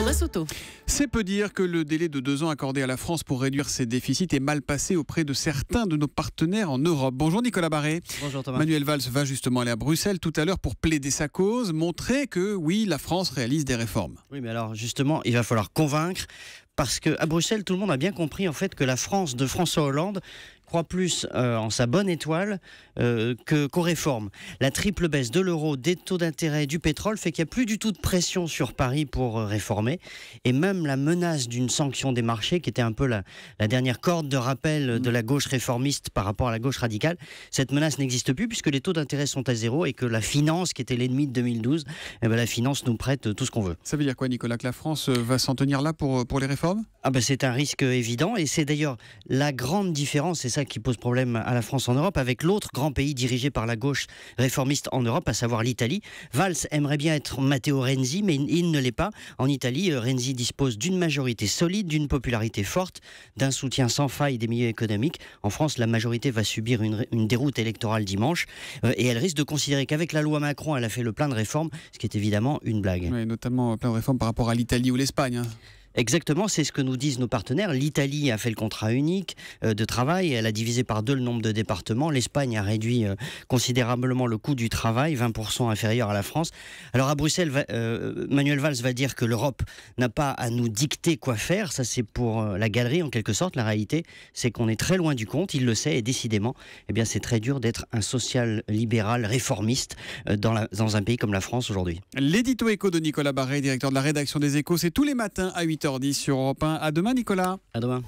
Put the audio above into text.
Thomas Soto. C'est peu dire que le délai de 2 ans accordé à la France pour réduire ses déficits est mal passé auprès de certains de nos partenaires en Europe. Bonjour Nicolas Barré. Bonjour Thomas. Manuel Valls va justement aller à Bruxelles tout à l'heure pour plaider sa cause, montrer que oui, la France réalise des réformes. Oui, mais alors justement, il va falloir convaincre, parce qu'à Bruxelles, tout le monde a bien compris en fait que la France de François Hollande croit plus en sa bonne étoile qu'aux réformes. La triple baisse de l'euro, des taux d'intérêt, du pétrole fait qu'il n'y a plus du tout de pression sur Paris pour réformer. Et même la menace d'une sanction des marchés, qui était un peu la dernière corde de rappel de la gauche réformiste par rapport à la gauche radicale, cette menace n'existe plus puisque les taux d'intérêt sont à zéro et que la finance, qui était l'ennemi de 2012, la finance nous prête tout ce qu'on veut. Ça veut dire quoi, Nicolas, que la France va s'en tenir là pour les réformes ? C'est un risque évident et c'est d'ailleurs la grande différence, c'est ça qui pose problème à la France en Europe, avec l'autre grand pays dirigé par la gauche réformiste en Europe, à savoir l'Italie. Valls aimerait bien être Matteo Renzi, mais il ne l'est pas. En Italie, Renzi dispose d'une majorité solide, d'une popularité forte, d'un soutien sans faille des milieux économiques. En France, la majorité va subir une déroute électorale dimanche et elle risque de considérer qu'avec la loi Macron, elle a fait le plein de réformes, ce qui est évidemment une blague. Oui, notamment plein de réformes par rapport à l'Italie ou l'Espagne. Exactement, c'est ce que nous disent nos partenaires. L'Italie a fait le contrat unique de travail, elle a divisé par 2 le nombre de départements. L'Espagne a réduit considérablement le coût du travail, 20% inférieur à la France. Alors à Bruxelles, Manuel Valls va dire que l'Europe n'a pas à nous dicter quoi faire. Ça, c'est pour la galerie en quelque sorte. La réalité, c'est qu'on est très loin du compte, il le sait, et décidément, c'est très dur d'être un social-libéral réformiste dans un pays comme la France aujourd'hui. L'édito éco de Nicolas Barré, directeur de la rédaction des Échos, c'est tous les matins à 8h10 sur Europe 1. À demain Nicolas. À demain.